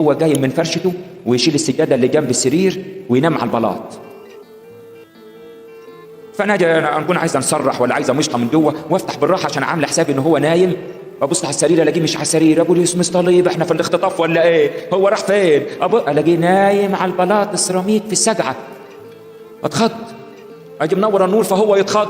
هو جاي من فرشته ويشيل السجاده اللي جنب السرير وينام على البلاط. فانا اكون عايز انصرح ولا عايز مشطه من جوه وافتح بالراحه عشان عامل حسابي ان هو نايم، ابص على السرير الاقيه مش على السرير، ابو ليس مستليب احنا في الاختطاف ولا ايه؟ هو راح فين؟ الاقيه نايم على البلاط السيراميك في السجعه. اتخض، اجي منور النور فهو يتخض،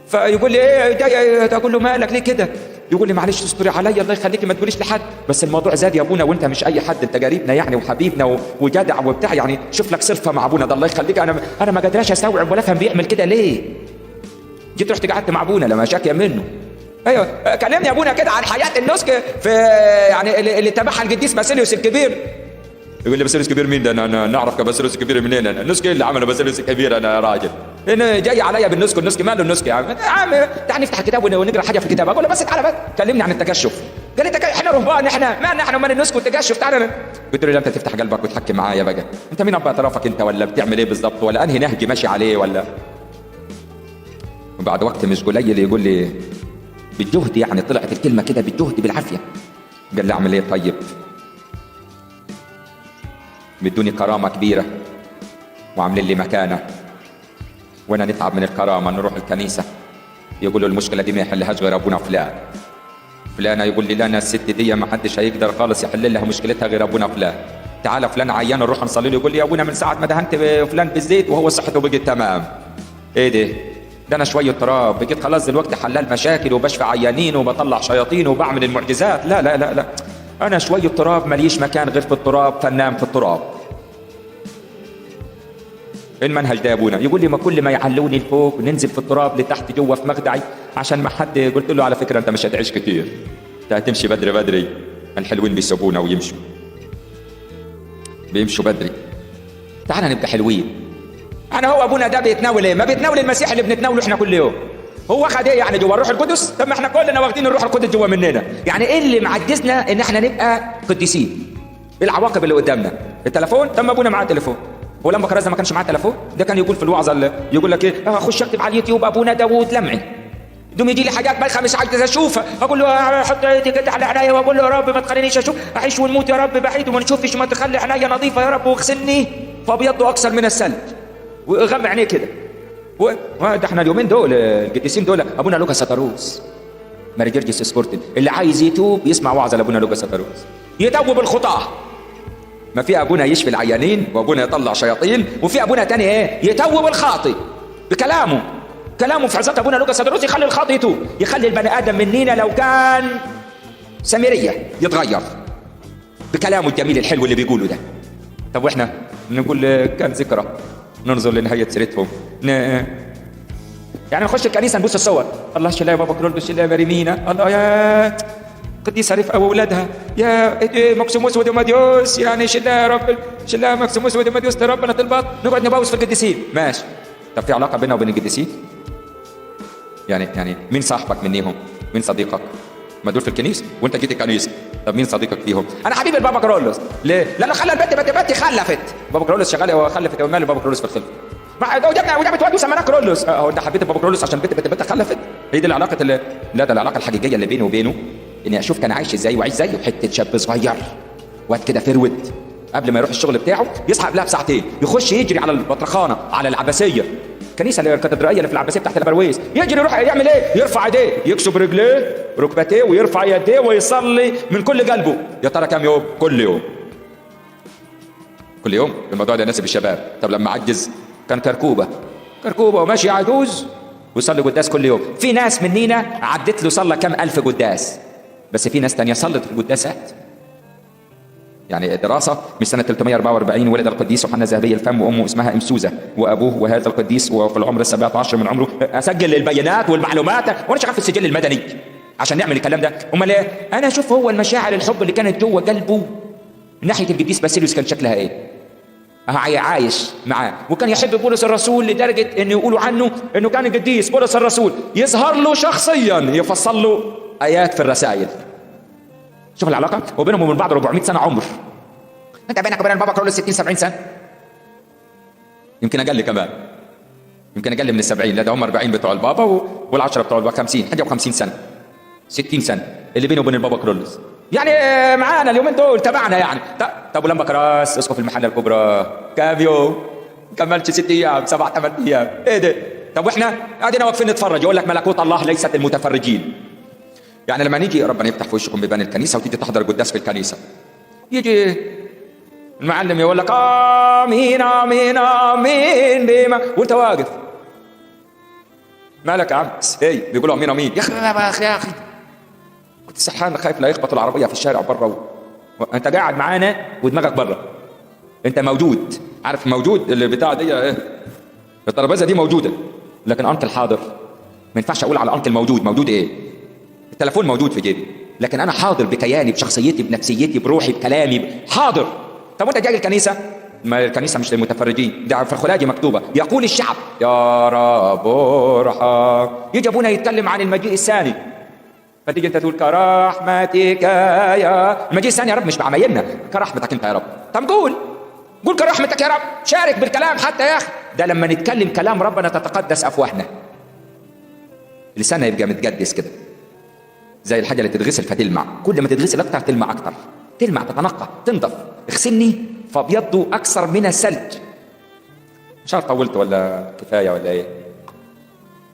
فيقول لي ايه جاي؟ اقول له مالك ليه كده؟ يقول لي معلش استري عليا الله يخليكي ما تقوليش لحد، بس الموضوع زاد يا ابونا وانت مش اي حد، انت قريبنا يعني وحبيبنا وجدع وبتاع، يعني شوف لك صرفه مع ابونا ده الله يخليك. انا ما قادراش استوعب ولا افهم بيعمل كده ليه. جيت رحت قعدت مع ابونا لما شاكي منه. ايوه كلمني يا ابونا كده عن حياه النسك في يعني اللي تبعها القديس باسيليوس الكبير. يقول لي باسيليوس الكبير مين ده؟ انا نعرف كباسيليوس الكبير منين؟ انا النسك اللي عمله باسيليوس الكبير انا يا راجل. هنا جاي عليا بالنسك، النسك ماله النسك يا عم تعال نفتح الكتاب ونقرا حاجه في الكتاب. اقول له بس تعالى بس كلمني عن التكشف. قال لي احنا رهبان، احنا ما نحن ومن النسك والتكشف، تعالى. قلت له لا انت تفتح قلبك وتحكي معايا بقى، انت مين ابا اعترافك انت ولا بتعمل ايه بالظبط ولا انهي نهج ماشي عليه ولا. وبعد وقت مش قليل يقول لي بالجهد، يعني طلعت الكلمه كده بالجهد بالعافيه. قال لي اعمل ايه طيب؟ بدوني كرامه كبيره وعاملين لي مكانه وانا نتعب من الكرامه نروح الكنيسه. يقول له المشكله دي ما يحلهاش غير ابونا فلان. فلانه يقول لي لا انا الست دي ما حدش هيقدر خالص يحل لها مشكلتها غير ابونا فلان. تعالى فلان عيان نروح نصلي له. يقول لي يا ابونا من ساعه ما دهنت فلان بالزيت وهو صحته بقت تمام. ايه ده انا شويه تراب بقيت خلاص دلوقتي حلال مشاكل وبشفي عيانين وبطلع شياطين وبعمل المعجزات. لا لا لا لا، انا شويه تراب ماليش مكان غير في التراب، فنام في التراب. المنهج ده يا ابونا. يقول لي ما كل ما يعلوني لفوق ننزل في التراب لتحت جوه في مخدعي عشان ما حد. قلت له على فكره انت مش هتعيش كتير، انت هتمشي بدري بدري، الحلوين بيسيبونا ويمشوا، بيمشوا بدري. تعال نبقى حلوين. انا هو ابونا ده بيتناول ايه؟ ما بيتناول المسيح اللي بنتناوله احنا كل يوم. هو خد ايه يعني جوه الروح القدس؟ طب ما احنا كلنا واخدين الروح القدس جوه مننا. يعني ايه اللي معجزنا ان احنا نبقى قديسين؟ ايه العواقب اللي قدامنا؟ التليفون. طب ما ابونا معاه تليفون، ولما كرزنا ما كانش معاه تليفون. ده كان يقول في الوعظه اللي يقول لك ايه، اخش اكتب على اليوتيوب ابونا داوود لمعي، دوم يجي لي حاجات بايخه مش عايز اشوفها، اقول له حط ايدي كده على عينيا واقول له يا رب ما تخلينيش اشوف، اعيش ونموت يا رب بعيد وما نشوفش، ما تخلي عينيا نظيفه يا رب واغسلني فابيض اكثر من الثلج، وغمى عينيه كده. ده احنا اليومين دول القديسين دول ابونا لوكا ساتاروس ماري جرجس سبورتن، اللي عايز يتوب يسمع وعظه لابونا لوكا ساتاروس يتوب الخطاه. ما في ابونا يشفي العيانين وابونا يطلع شياطين، وفي ابونا تاني ايه يتوب الخاطئ بكلامه. كلامه في عظات ابونا لوكا ساتاروس يخلي الخاطئ يتوب، يخلي البني ادم مننا لو كان سامريه يتغير بكلامه الجميل الحلو اللي بيقوله ده. طب واحنا نقول كان ذكرى ننظر لنهايه سيرتهم يعني نخش الكنيسه نبص الصور، الله شلا يا بابا كرولوس شلا يا مريمينا، الله يا قديسه رفقه واولادها، يا مكسيموس وديماديوس، يعني شلا يا رب شلا مكسيموس وديماديوس ربنا طلبات، نقعد نبوس في القديسين. ماشي، طب في علاقه بيننا وبين القديسين؟ يعني مين صاحبك منيهم؟ مين صديقك؟ ما دول في الكنيسه وانت جيت الكنيسه، طب مين صديقك فيهم؟ انا حبيب البابا كرولوس. ليه؟ لانه خلى البنت بنتي خلفت. بابا كرولوس شغال هو خلفت، ومال بابا كرولوس في الخلفه. وجابت واد وسميناه كرولوس. هو انت حبيت بابا كرولوس عشان بنت خلفت؟ هي دي العلاقه لا، ده العلاقه الحقيقيه اللي بيني وبينه اني اشوف كان عايش ازاي واعيش زيه. حته شاب صغير واد كده فرود، قبل ما يروح الشغل بتاعه يصحى قبلها بساعتين يخش يجري على البطرخانه على العباسيه، الكنيسه الكاتدرائيه اللي في العباسيه بتاعت البرويس، يجري يروح يعمل ايه؟ يرفع ايديه، يكسب رجليه ركبتيه ويرفع يديه ويصلي من كل قلبه. يا ترى كام يوم؟ كل يوم. كل يوم. الموضوع ده يناسب الشباب. طب لما عجز كان كركوبه وماشي عجوز ويصلي قداس كل يوم. في ناس منينا عدت له صلى كام الف قداس، بس في ناس تانية صلت القداسات. يعني دراسة من سنة 344 ولد القديس يوحنا ذهبي الفم وأمه اسمها إمسوزة، وأبوه وهذا القديس وفي العمر 17 من عمره. أسجل البيانات والمعلومات وأنا شغال في السجل المدني عشان نعمل الكلام ده. أمال إيه؟ أنا أشوف هو المشاعر الحب اللي كانت جوه قلبه من ناحية القديس باسيليوس كان شكلها إيه؟ عايش معاه، وكان يحب بولس الرسول لدرجة إنه يقولوا عنه إنه كان قديس بولس الرسول يظهر له شخصيا يفصل له آيات في الرسائل. شوف العلاقة وبينهم وبين بعض 400 سنة عمر. انت بينك وبين البابا كرولوس 60 70 سنة، يمكن اقل كمان، يمكن اقل من ال70. لا ده هم 40 بتوع البابا وال10 بتوع البابا 50 حاجة و50 سنة 60 سنة اللي بينه وبين البابا كرولوس. يعني معانا اليومين دول تبعنا يعني. طب ولما كراس اسقف المحله الكبرى كام يوم؟ كملش 6 ايام 7 8 ايام، ايه ده؟ طب واحنا قاعدين واقفين نتفرج، يقول لك ملكوت الله ليست المتفرجين. يعني لما نيجي ربنا يفتح في وشكم بيبان الكنيسه وتيجي تحضر القداس في الكنيسه، يجي المعلم يقول لك امين امين امين ديما وانت واقف مالك يا عم؟ ايه بيقولوا امين امين يا اخي يا اخي كنت سرحان خايف لا يخبطوا العربيه في الشارع بره انت قاعد معانا ودماغك بره. انت موجود، عارف موجود اللي بتاع دي ايه؟ الترابيزه دي موجوده، لكن انت الحاضر ما ينفعش اقول على انت الموجود. موجود ايه؟ التليفون موجود في جيبي، لكن انا حاضر بكياني بشخصيتي بنفسيتي بروحي بكلامي حاضر. طب وانت جاي الكنيسه؟ ما الكنيسه مش للمتفرجين، ده في الخلاجي مكتوبه يقول الشعب يا رب ارحم. يجي ابونا يتكلم عن المجيء الثاني، فتيجي انت تقول كرحمتك يا المجيء الثاني يا رب مش بعمايلنا، كرحمتك انت يا رب. طب قول كرحمتك يا رب، شارك بالكلام حتى يا اخي. ده لما نتكلم كلام ربنا تتقدس افواهنا، لساننا يبقى متقدس كده زي الحاجه اللي تتغسل فتلمع، كل ما تتغسل اكتر تلمع اكتر، تلمع تتنقى تنضف. اغسلني فابيض اكثر من الثلج. مش عارف طولت ولا كفايه ولا ايه؟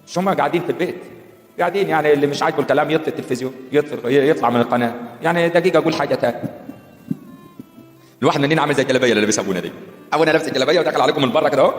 مش هم قاعدين في البيت قاعدين يعني اللي مش عاجبه الكلام يطفي التلفزيون يطلع من القناه. يعني دقيقه اقول حاجه تاني. الواحد مننا عامل زي الجلابيه اللي لابسها ابونا دي. ابونا لابس الجلابيه ودخل عليكم من بره كده اهو،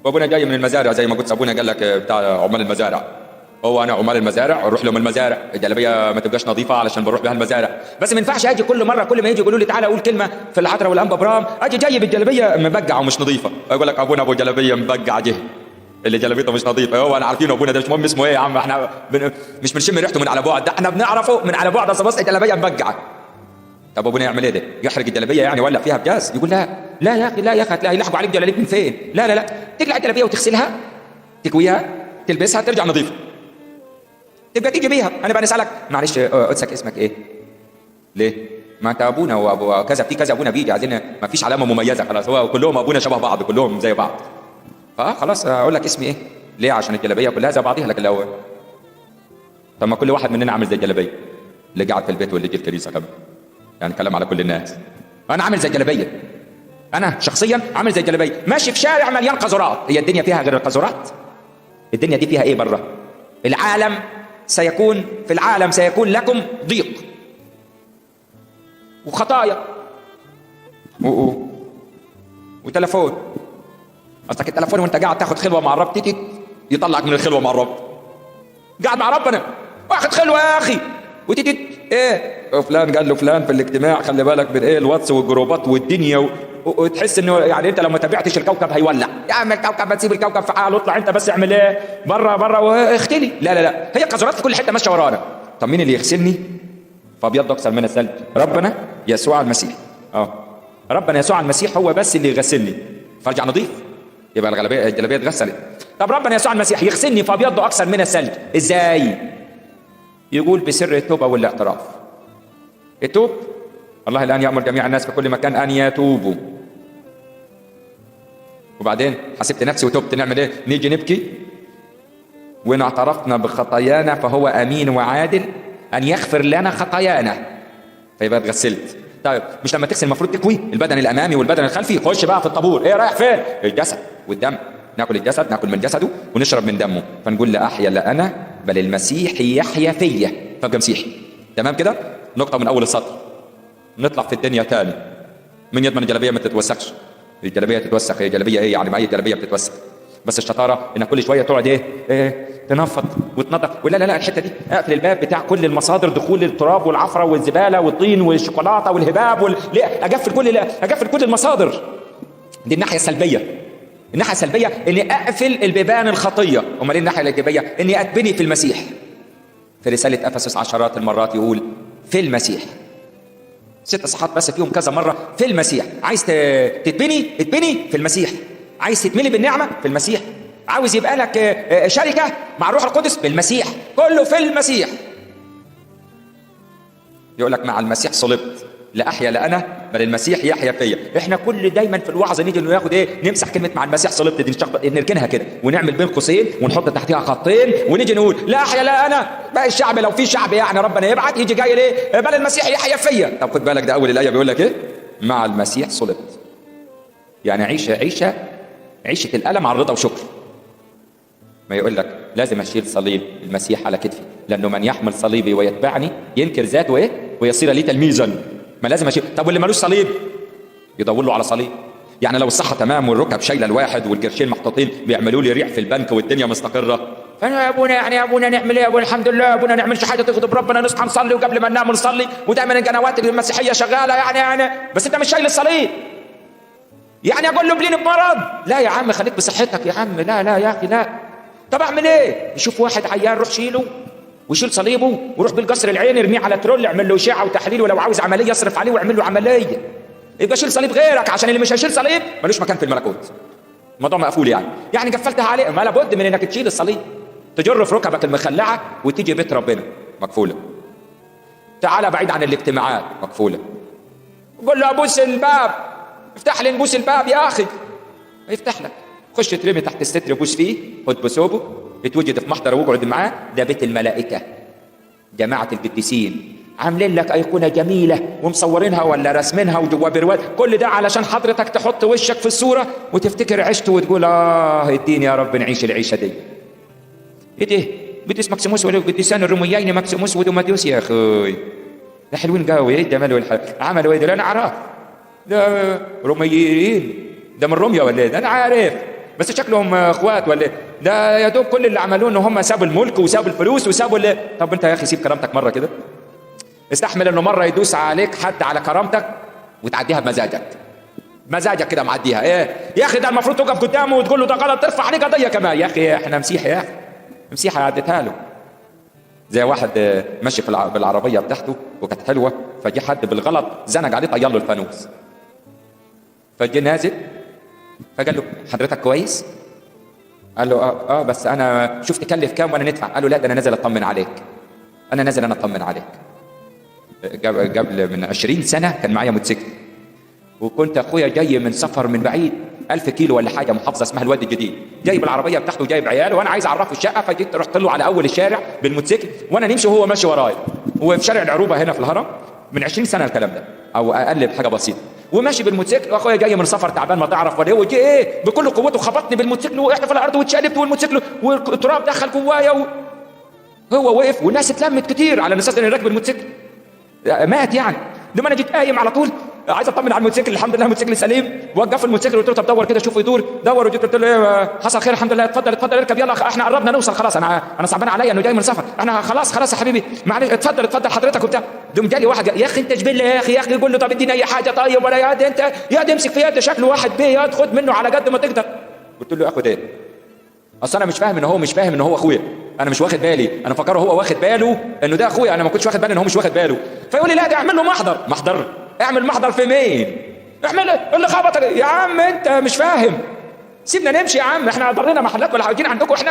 وابونا جاي من المزارع زي ما قلت ابونا قال لك بتاع عمال المزارع. هو انا عمال المزارع اروح لهم المزارع، الجلابيه ما تبقاش نظيفه علشان بروح بها المزارع. بس ما ينفعش اجي كل مره كل ما يجي يقولوا لي تعالى اقول كلمه في العذراء والانبا ابرام اجي جاي بالجلابيه مبقعه ومش نظيفه. اقول لك ابونا ابو جلابيه مبقعه جه اللي جلابيته مش نظيفه. هو انا عارفين ابونا ده مش مهم اسمه ايه يا عم، احنا مش بنشم ريحته من على بعد، ده احنا بنعرفه من على بعد. اصل بص الجلابيه مبقعه. طب ابونا يعمل ايه ده؟ يحرق الجلابيه يعني ولا فيها بجاز؟ يقول لا يا اخي لا يا اخي هتلاقي يلحقوا عليك جلاليب من فين؟ لا تقلع الجلابيه وتغسلها تكويها تلبسها ترجع نظيفه تبقى تيجي بيها. انا بقى نسالك معلش قدسك اسمك ايه؟ ليه؟ ما انت ابونا وابو كذا في كذا ابونا بيجي عايزين ما فيش علامه مميزه خلاص، هو كلهم ابونا شبه بعض كلهم زي بعض. فخلاص اقول لك اسمي ايه؟ ليه؟ عشان الجلابيه كلها زي بعضيها. لكن لو طب ما كل واحد مننا عامل زي الجلابيه اللي قاعد في البيت واللي يجي الكنيسه كمان، يعني كلام على كل الناس. انا عامل زي الجلابيه، انا شخصيا عامل زي الجلابيه ماشي في شارع مليان قذورات. هي الدنيا فيها غير القذورات؟ الدنيا دي فيها ايه بره؟ في العالم سيكون لكم ضيق وخطايا وتلفون. قصدك التلفون وانت قاعد تاخد خلوه مع الرب تيجي يطلعك من الخلوه مع الرب. قاعد مع ربنا واخد خلوه يا اخي وتيجي ايه فلان قال له فلان في الاجتماع خلي بالك من ايه الواتس والجروبات والدنيا وتحس انه يعني انت لو ما تابعتش الكوكب هيولع. يا عم الكوكب ما تسيب الكوكب في حاله، اطلع انت بس اعمل ايه بره واختلي. لا هي قذرات في كل حته ماشيه ورانا. طب مين اللي يغسلني فابيض اكثر من الثلج؟ ربنا يسوع المسيح. ربنا يسوع المسيح هو بس اللي يغسلني فارجع نظيف، يبقى الجلابيه اتغسلت. طب ربنا يسوع المسيح يغسلني فابيض اكثر من الثلج ازاي؟ يقول بسر التوبه والاعتراف. التوب الله الان يامر جميع الناس في كل مكان ان يتوبوا. وبعدين حسبت نفسي وتوبت نعمل ايه؟ نيجي نبكي وان اعترفنا بخطايانا فهو امين وعادل ان يغفر لنا خطايانا فيبقى اتغسلت. طيب مش لما تغسل المفروض تكوي البدن الامامي والبدن الخلفي؟ خش بقى في الطابور. ايه رايح فين؟ الجسد والدم. ناكل الجسد ناكل من جسده ونشرب من دمه. فنقول لا احيا لا انا بل المسيح يحيا فيا فابقى مسيحي. تمام كده؟ نقطه من اول السطر. نطلع في الدنيا تاني. من يضمن الجلابيه ما تتوسخش؟ الجلابيه تتوسخ. هي جلابيه ايه يعني؟ ما هي الجلابيه بتتوسخ، بس الشطاره انك كل شويه تقعد ايه تنفض وتنظف. ولا الحته دي اقفل الباب بتاع كل المصادر دخول التراب والعفره والزباله والطين والشوكولاته والهباب ليه اقفل كل المصادر دي. الناحيه السلبيه. الناحيه السلبيه اني اقفل البيبان الخطيه. امال ايه الناحيه الايجابيه؟ اني اتبني في المسيح. في رساله افسس عشرات المرات يقول في المسيح 6 صحات بس فيهم كذا مره في المسيح. عايز اتبني في المسيح. عايز تتملي بالنعمه في المسيح. عاوز يبقى لك شركه مع الروح القدس في المسيح. كله في المسيح. يقول لك مع المسيح صلبت لا احيا لا انا بل المسيح يحيا فيا. احنا كل دايما في الوعظ نيجي انه ياخد ايه، نمسح كلمه مع المسيح صلبت دي نركنها كده ونعمل بين قوسين ونحط تحتها خطين ونيجي نقول لا احيا لا انا. بقى الشعب لو في شعب يعني ربنا يبعت يجي جاي ليه بل المسيح يحيا فيا. طب خد بالك ده اول الايه بيقول لك ايه، مع المسيح صلبت. يعني عيشه الالم على الرضا وشكر. ما يقول لك لازم اشيل صليب المسيح على كتفي، لانه من يحمل صليبي ويتبعني ينكر ذاته ايه ويصير لي تلميذا. ما لازم اشيل. طب واللي ملوش صليب يدور له على صليب. يعني لو الصحه تمام والركب شايله الواحد والقرشين محطوطين بيعملوا لي ريح في البنك والدنيا مستقره، فانا يا ابونا يعني يا ابونا نعمل ايه يا ابونا؟ الحمد لله يا ابونا نعملش حاجه تغضب ربنا، نصحى نصلي وقبل ما ننام نصلي ودايما القنوات المسيحيه شغاله يعني بس انت مش شايل الصليب. يعني اقول له بلين بمرض؟ لا يا عم خليك بصحتك يا عم. لا يا اخي لا. طب اعمل ايه؟ يشوف واحد عيان روح شيله ويشيل صليبه ويروح بالقصر العيني يرميه على ترول يعمل له اشعه وتحليل، ولو عاوز عمليه يصرف عليه ويعمل له عمليه. يبقى شيل صليب غيرك، عشان اللي مش هيشيل صليب ملوش مكان في الملكوت. الموضوع مقفول يعني قفلتها عليه. ما لابد من انك تشيل الصليب، تجر في ركبك المخلعه وتيجي بيت ربنا مقفوله. تعالى بعيد عن الاجتماعات مقفوله. قول له ابوس الباب، افتح لي نبوس الباب يا اخي. يفتح لك. خش ترمي تحت الستر بوس فيه، خد بثوبه، اتوجد في محضره واقعد معاه. ده بيت الملائكه، جماعه القديسين، عاملين لك ايقونه جميله ومصورينها ولا راسمينها وجوا برواز. كل ده علشان حضرتك تحط وشك في الصوره وتفتكر عشت وتقول اديني يا رب نعيش العيشه دي. ايه ده؟ قديس مكسيموس ولا قديسان الروميين مكسيموس ودوماديوس يا اخوي، ده حلوين قوي. ايه الجمال والحلاوه. عملوا ايه ده؟ انا اعرف ده روميين، ده من روميا ولا ايه؟ ده انا عارف بس شكلهم اخوات ولا ايه؟ ده يا دوب كل اللي عملوه ان هم سابوا الملك وسابوا الفلوس وسابوا طب انت يا اخي سيب كرامتك مره كده. استحمل انه مره يدوس عليك حد على كرامتك وتعديها بمزاجك كده معديها. ايه يا اخي ده المفروض تقف قدامه وتقول له ده غلط، ترفع عليه قضيه كمان. يا اخي احنا مسيحي يا اخي، مسيحي عدتها له. زي واحد ماشي بالعربيه بتاعته وكانت حلوه، فجي حد بالغلط زنق عليه طير له الفانوس، فجي نازل فقال له حضرتك كويس؟ قال له اه بس انا شوف تكلف كام وانا ندفع. قال له لا ده انا نازل اطمن عليك، انا اطمن عليك. قبل من 20 سنه كان معايا موتوسيكل، وكنت اخويا جاي من سفر من بعيد 1000 كيلو ولا حاجه، محافظه اسمها الوادي الجديد، جايب العربيه بتاعته وجايب عياله وانا عايز اعرفه الشقه. فجيت رحت له على اول الشارع بالموتوسيكل وانا نمشي وهو ماشي ورايا، وفي شارع العروبه هنا في الهرم. من 20 سنه الكلام ده او اقل بحاجه بسيطه، وماشي بالموتوسيكل واخويا جاي من سفر تعبان ما تعرف ولا ايه، وجي ايه بكل قوته خبطني بالموتوسيكل وقعت في الارض واتشقلبت والموتوسيكل والتراب دخل جوايا هو وقف والناس اتلمت كتير على اساس اني راكب الموتوسيكل مات يعني. لما انا جيت قايم على طول عايز اطمن على الموتوسيكل، الحمد لله الموتوسيكل سليم. وقف الموتوسيكل وقلت له طب دور كده شوف يدور، دور. وجيت قلت له ايه حصل خير؟ الحمد لله. اتفضل اركب يلا احنا قربنا نوصل خلاص. انا صعبان عليا انه جاي من سفر، انا خلاص يا حبيبي معلش اتفضل حضرتك وبتاع. دوم جالي واحد يا اخي انت جبل يا اخي يقول له طب اديني اي حاجه طيب ولا يا دي انت يا دي امسك في يد شكله واحد بيه يا خد منه على قد ما تقدر. قلت له اخد ايه؟ اصل انا مش فاهم ان هو اخويا، انا مش واخد بالي، انا فكره هو واخد باله انه ده اخويا، انا ما كنتش واخد بالي ان هو مش واخد باله. فيقول لي لا ده اعمل له محضر. اعمل محضر في مين؟ اعمل اللي خبطك يا عم، انت مش فاهم. سيبنا نمشي يا عم، احنا ضرنا محلات ولا حاجين عندكم، احنا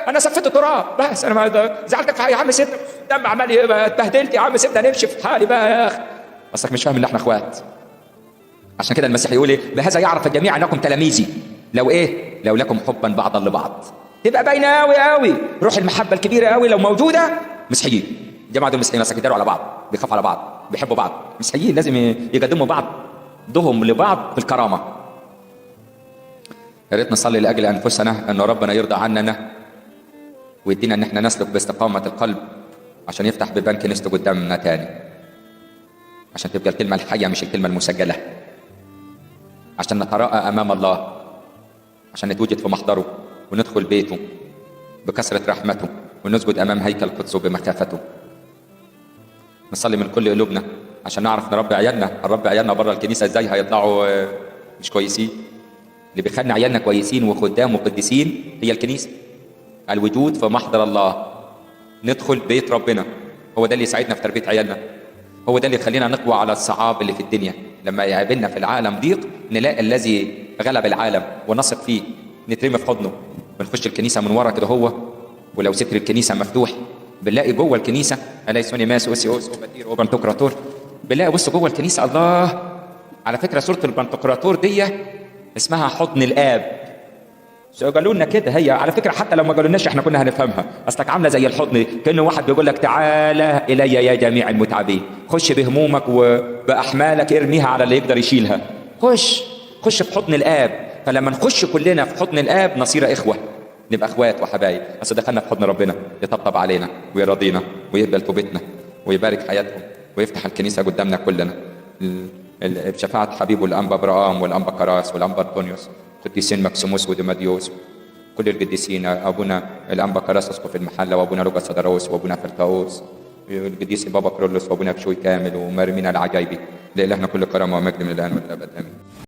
انا سفيت التراب بس، انا ما زعلتك في حاجه يا عم. سيبنا دم عمال اتبهدلت يا عم، سيبنا نمشي في حالي بقى يا اخي. اصلك مش فاهم ان احنا اخوات. عشان كده المسيح يقول ايه؟ بهذا يعرف الجميع انكم تلاميذي لو لكم حبا بعضا لبعض. تبقى باينه قوي روح المحبه الكبيره قوي لو موجوده. مسيحيين الجماعه دول مسيحيين، اصل بيداروا على بعض، بيخافوا على بعض، بيحبوا بعض. مسيحيين لازم يقدموا بعضهم لبعض في الكرامه. يا ريت نصلي لاجل انفسنا ان ربنا يرضى عننا ويدينا ان احنا نسلك باستقامه القلب عشان يفتح بيبان كنيسته قدامنا تاني، عشان تبقى الكلمه الحيه مش الكلمه المسجله، عشان نتراءى امام الله، عشان نتوجد في محضره وندخل بيته بكثرة رحمته ونسجد أمام هيكل قدسه بمخافته. نصلي من كل قلوبنا عشان نعرف نربي عيالنا بره الكنيسة. ازاي هيطلعوا مش كويسين؟ اللي بيخلي عيالنا كويسين وخدام وقديسين هي الكنيسة، الوجود في محضر الله، ندخل بيت ربنا. هو ده اللي يساعدنا في تربية عيالنا، هو ده اللي يخلينا نقوى على الصعاب اللي في الدنيا. لما يقابلنا في العالم ضيق نلاقي الذي غلب العالم ونثق فيه، نترمي في حضنه. بنخش الكنيسه من ورا كده ولو ستر الكنيسه مفتوح بنلاقي جوه الكنيسه الايسوني ماس اوسيوس وبدير وبنتوكراتور بنلاقي بص جوه الكنيسه الله. على فكره سوره البنتقراطور دي اسمها حضن الاب. قالوا لنا كده، هي على فكره حتى لو ما قالولناش احنا كنا هنفهمها. اصلك عامله زي الحضن، كانه واحد بيقول لك تعالى الي يا جميع المتعبين، خش بهمومك وباحمالك ارميها على اللي يقدر يشيلها. خش في حضن الاب. فلما نخش كلنا في حضن الاب نصير اخوه، نبقى اخوات وحبايب. اصل دخلنا في حضن ربنا يطبطب علينا ويرضينا ويقبل توبتنا ويبارك حياتهم ويفتح الكنيسه قدامنا كلنا بشفاعه حبيبه الانبا ابراهام والانبا كراس والانبا انطونيوس، قديسين مكسيموس وديماديوس، كل القديسين، ابونا الانبا كراس اسقف المحله، وابونا لوقا صدروس، وابونا فلتاوس، القديس بابا كرولوس، وابونا بشوي كامل، ومرمينا العجايبي. لإلهنا كل كرم ومجد من الان والابد امين.